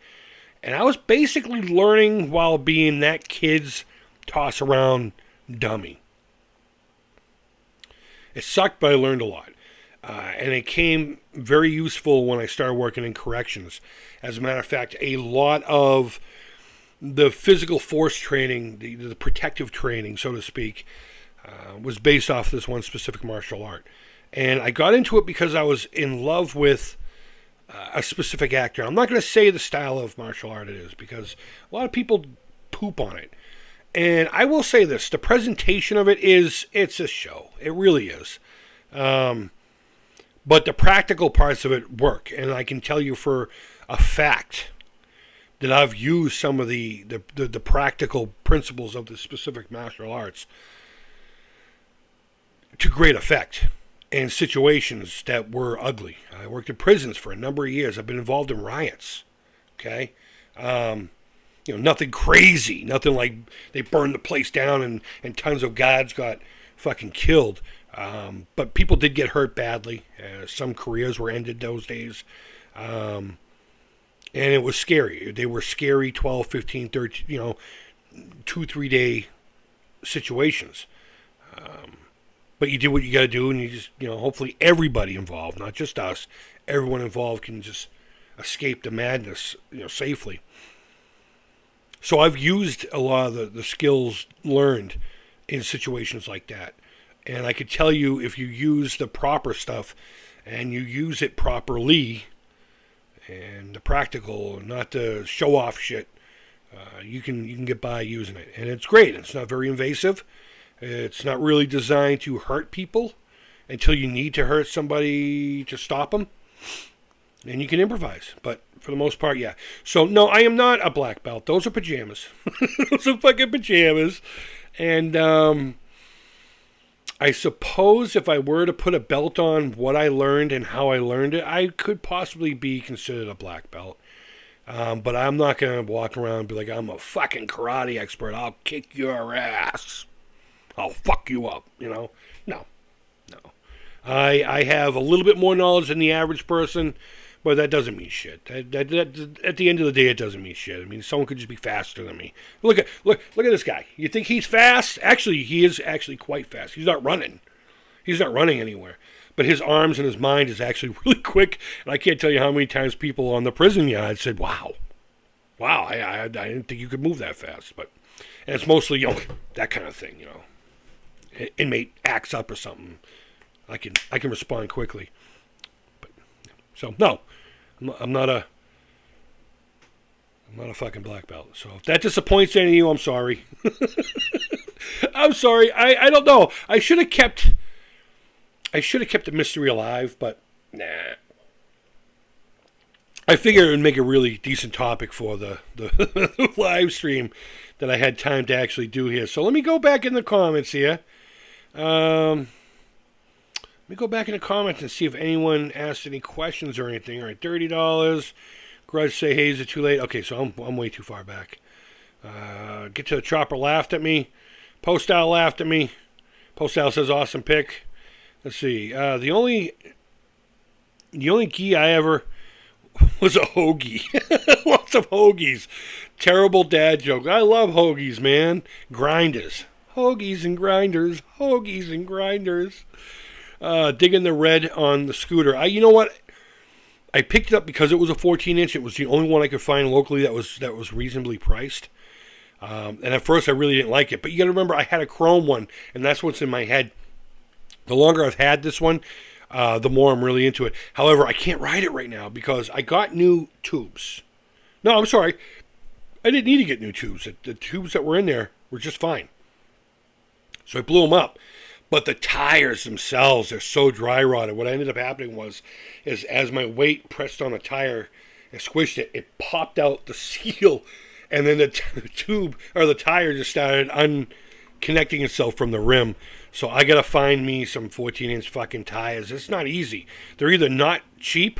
And I was basically learning while being that kid's toss-around dummy. It sucked, but I learned a lot. And it came very useful when I started working in corrections. As a matter of fact, a lot of the physical force training, the protective training, so to speak, was based off this one specific martial art. And I got into it because I was in love with a specific actor. I'm not going to say the style of martial art it is, because a lot of people poop on it. And I will say this, the presentation of it's a show. It really is. But the practical parts of it work. And I can tell you for a fact that I've used some of the practical principles of the specific martial arts to great effect in situations that were ugly. I worked in prisons for a number of years. I've been involved in riots. Okay? Nothing crazy. Nothing like they burned the place down and tons of guards got fucking killed. But people did get hurt badly. Some careers were ended those days. And it was scary. They were scary 12, 15, 13, 2-3 day situations. But you do what you got to do, and you just, hopefully everybody involved, not just us, everyone involved can just escape the madness, safely. So I've used a lot of the skills learned in situations like that. And I could tell you, if you use the proper stuff and you use it properly, and the practical, not the show-off shit, you can get by using it. And it's great. It's not very invasive. It's not really designed to hurt people until you need to hurt somebody to stop them. And you can improvise. But for the most part, yeah. So, no, I am not a black belt. Those are pajamas. Those are fucking pajamas. And I suppose if I were to put a belt on what I learned and how I learned it, I could possibly be considered a black belt. But I'm not going to walk around and be like, I'm a fucking karate expert. I'll kick your ass. I'll fuck you up, No. I have a little bit more knowledge than the average person, but that doesn't mean shit. At the end of the day, it doesn't mean shit. I mean, someone could just be faster than me. Look at this guy. You think he's fast? Actually, he is actually quite fast. He's not running. He's not running anywhere. But his arms and his mind is actually really quick. And I can't tell you how many times people on the prison yard said, wow, I didn't think you could move that fast. And it's mostly, that kind of thing, Inmate acts up or something. I can respond quickly. So, no, I'm not a fucking black belt. So if that disappoints any of you, I'm sorry. I'm sorry. I don't know. I should have kept the mystery alive, but nah. I figured it would make a really decent topic for the live stream that I had time to actually do here. So let me go back in the comments here. Let me go back in the comments and see if anyone asked any questions or anything. All right, $30. Grudge say, hey, is it too late? Okay, so I'm way too far back. Get to the Chopper laughed at me. Postal laughed at me. Postal says awesome pick. Let's see. The only gi I ever was a hoagie. Lots of hoagies. Terrible dad joke. I love hoagies, man. Grinders. Hoagies and grinders. Hoagies and grinders. Digging the red on the scooter. You know what? I picked it up because it was a 14-inch. It was the only one I could find locally that was reasonably priced. And at first I really didn't like it. But you got to remember, I had a chrome one, and that's what's in my head. The longer I've had this one, the more I'm really into it. However, I can't ride it right now because I got new tubes. No, I'm sorry. I didn't need to get new tubes. The tubes that were in there were just fine. So I blew them up. But the tires themselves, they're so dry rotted. What ended up happening is as my weight pressed on the tire and squished it, it popped out the seal. And then the tube or the tire just started unconnecting itself from the rim. So I got to find me some 14-inch fucking tires. It's not easy. They're either not cheap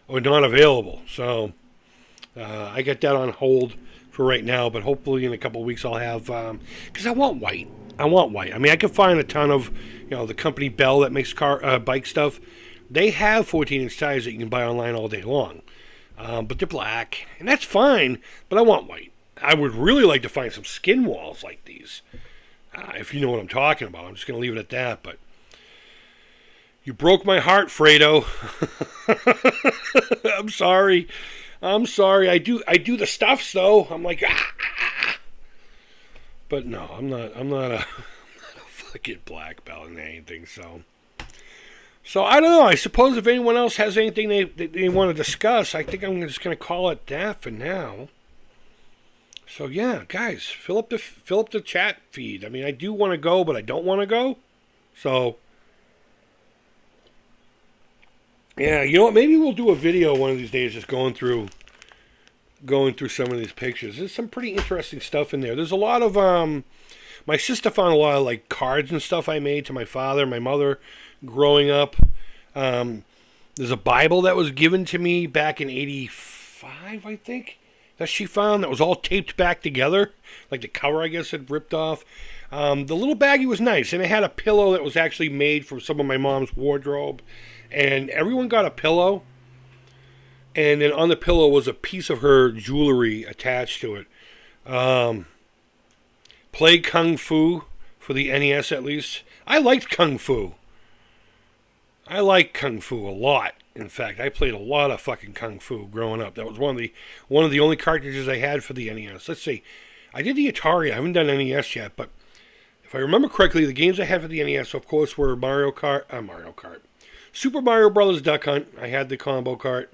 or not available. So I got that on hold for right now. But hopefully in a couple of weeks I'll have, because I want white. I mean, I can find a ton of, the company Bell that makes bike stuff. They have 14-inch tires that you can buy online all day long. But they're black. And that's fine. But I want white. I would really like to find some skin walls like these. If you know what I'm talking about. I'm just going to leave it at that. But you broke my heart, Fredo. I'm sorry. I do the stuffs, though. I'm like, But no, I'm not a fucking black belt in anything. So I don't know. I suppose if anyone else has anything they want to discuss, I think I'm just going to call it that for now. So yeah, guys, fill up the chat feed. I mean, I do want to go, but I don't want to go. So yeah, you know what? Maybe we'll do a video one of these days, just going through some of these pictures. There's some pretty interesting stuff in there. There's a lot of my sister found a lot of like cards and stuff I made to my father and my mother growing up. There's a Bible that was given to me back in '85, I think, that she found, that was all taped back together. Like the cover, I guess, had ripped off. The little baggie was nice, and it had a pillow that was actually made from some of my mom's wardrobe. And everyone got a pillow. And then on the pillow was a piece of her jewelry attached to it. Played Kung Fu for the NES, at least. I liked Kung Fu. I liked Kung Fu a lot. In fact, I played a lot of fucking Kung Fu growing up. That was one of the only cartridges I had for the NES. Let's see. I did the Atari. I haven't done NES yet, but if I remember correctly, the games I had for the NES, of course, were Mario Kart. Super Mario Brothers Duck Hunt. I had the combo cart.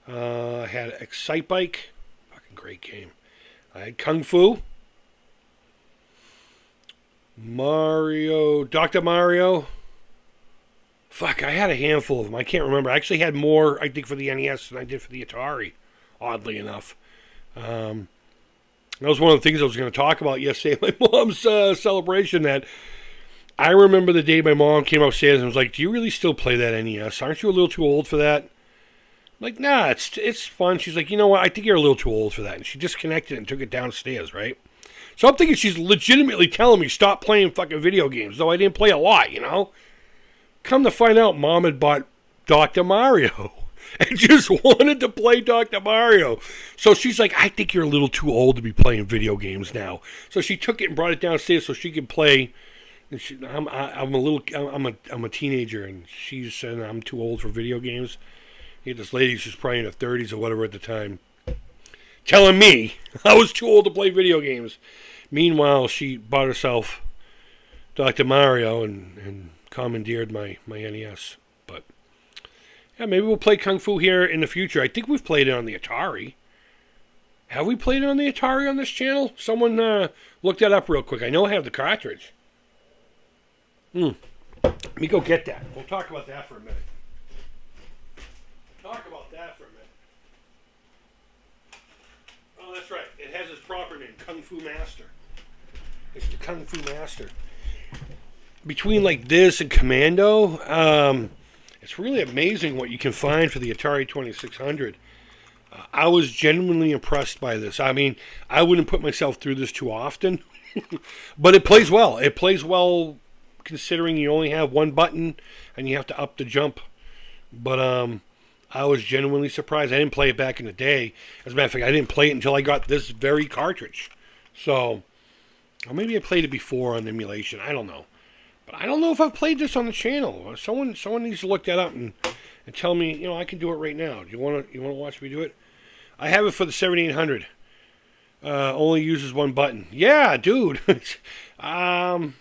I had Excite Bike. Fucking great game. I had Kung Fu. Dr. Mario. Fuck, I had a handful of them. I can't remember. I actually had more, I think, for the NES than I did for the Atari, oddly enough. That was one of the things I was going to talk about yesterday at my mom's celebration. That I remember the day my mom came upstairs and was like, "Do you really still play that NES? Aren't you a little too old for that?" I'm like, nah, it's fun. She's like, you know what? I think you're a little too old for that. And she disconnected it and took it downstairs, right? So I'm thinking she's legitimately telling me stop playing fucking video games, though I didn't play a lot, Come to find out, Mom had bought Dr. Mario and just wanted to play Dr. Mario. So she's like, I think you're a little too old to be playing video games now. So she took it and brought it downstairs so she could play And I'm a teenager, and she's saying I'm too old for video games. You had this lady, she's probably in her 30s or whatever at the time, telling me I was too old to play video games. Meanwhile, she bought herself Dr. Mario and commandeered my NES. But yeah, maybe we'll play Kung Fu here in the future. I think we've played it on the Atari. Have we played it on the Atari on this channel? Someone look that up real quick. I know I have the cartridge. Let me go get that. We'll talk about that for a minute. Oh, that's right. It has its proper name, Kung Fu Master. It's the Kung Fu Master. Between like this and Commando, it's really amazing what you can find for the Atari 2600. I was genuinely impressed by this. I mean, I wouldn't put myself through this too often, but it plays well. It plays well considering you only have one button and you have to up the jump. But I was genuinely surprised. I didn't play it back in the day. As a matter of fact, I didn't play it until I got this very cartridge. So, or maybe I played it before on emulation. I don't know. But I don't know if I've played this on the channel. Someone needs to look that up and tell me, I can do it right now. Do you want to watch me do it? I have it for the 7800. Only uses one button. Yeah, dude. I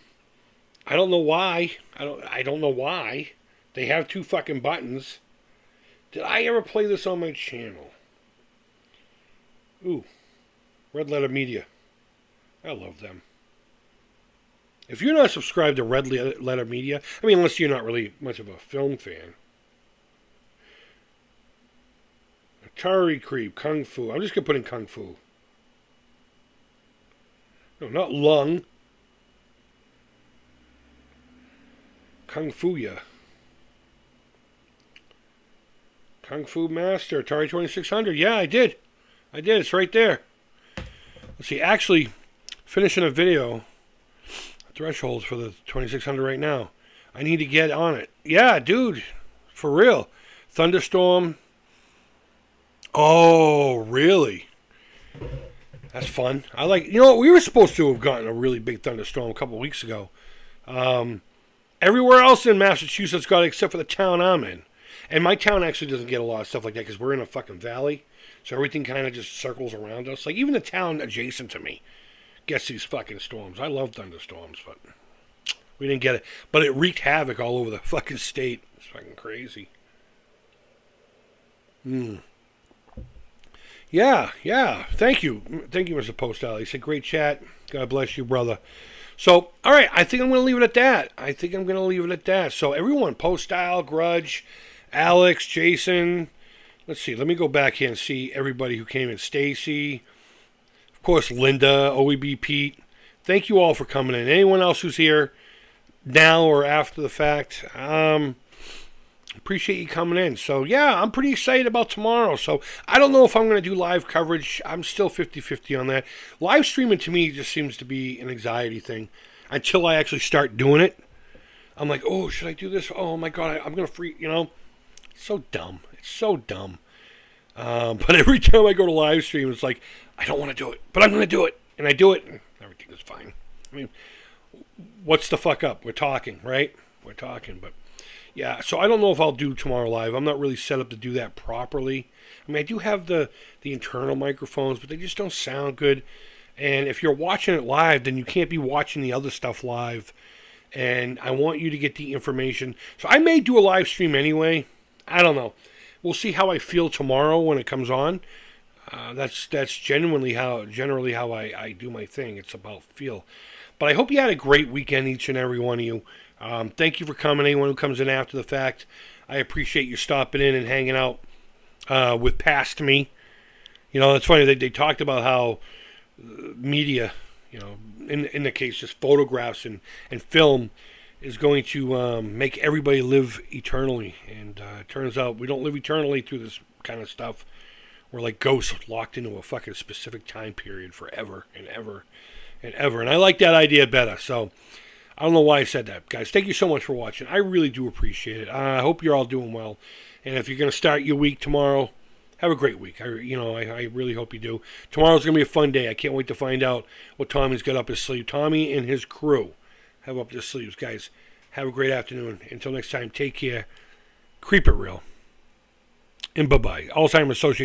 don't know why. I don't know why. They have two fucking buttons. Did I ever play this on my channel? Ooh. Red Letter Media. I love them. If you're not subscribed to Red Letter Media, I mean, unless you're not really much of a film fan. Atari Creep, Kung Fu. I'm just going to put in Kung Fu. No, not Lung. Kung Fu ya. Kung Fu Master, Atari 2600. Yeah, I did. It's right there. Let's see. Actually, finishing a video thresholds for the 2600 right now. I need to get on it. Yeah, dude. For real. Thunderstorm. Oh, really? That's fun. I like... we were supposed to have gotten a really big thunderstorm a couple weeks ago. Everywhere else in Massachusetts got it except for the town I'm in. And my town actually doesn't get a lot of stuff like that because we're in a fucking valley. So everything kind of just circles around us. Like even the town adjacent to me gets these fucking storms. I love thunderstorms, but we didn't get it. But it wreaked havoc all over the fucking state. It's fucking crazy. Yeah. Thank you, Mr. Postal. He said, great chat. God bless you, brother. So, all right, I think I'm going to leave it at that. So everyone, Postal, Grudge, Alex, Jason. Let's see. Let me go back here and see everybody who came in. Stacy. Of course, Linda, OEB Pete. Thank you all for coming in. Anyone else who's here now or after the fact, appreciate you coming in. So, yeah, I'm pretty excited about tomorrow. So, I don't know if I'm going to do live coverage. I'm still 50-50 on that. Live streaming to me just seems to be an anxiety thing until I actually start doing it. I'm like, oh, should I do this? Oh, my God, I'm going to freak, It's so dumb. But every time I go to live stream, it's like, I don't want to do it, but I'm going to do it. And I do it, and everything is fine. I mean, what's the fuck up? We're talking, right? But yeah, so I don't know if I'll do tomorrow live. I'm not really set up to do that properly. I mean, I do have the internal microphones, but they just don't sound good. And if you're watching it live, then you can't be watching the other stuff live. And I want you to get the information. So I may do a live stream anyway. I don't know. We'll see how I feel tomorrow when it comes on. That's generally how I do my thing. It's about feel. But I hope you had a great weekend, each and every one of you. Thank you for coming. Anyone who comes in after the fact, I appreciate you stopping in and hanging out with Past Me. It's funny. They talked about how media, in the case just photographs and film, is going to make everybody live eternally. And it turns out we don't live eternally through this kind of stuff. We're like ghosts locked into a fucking specific time period forever and ever and ever. And I like that idea better. So I don't know why I said that. Guys, thank you so much for watching. I really do appreciate it. I hope you're all doing well. And if you're going to start your week tomorrow, have a great week. I really hope you do. Tomorrow's going to be a fun day. I can't wait to find out what Tommy's got up his sleeve. Tommy and his crew have up their sleeves. Guys, have a great afternoon. Until next time, take care. Creep it real. And bye-bye. Alzheimer's Association.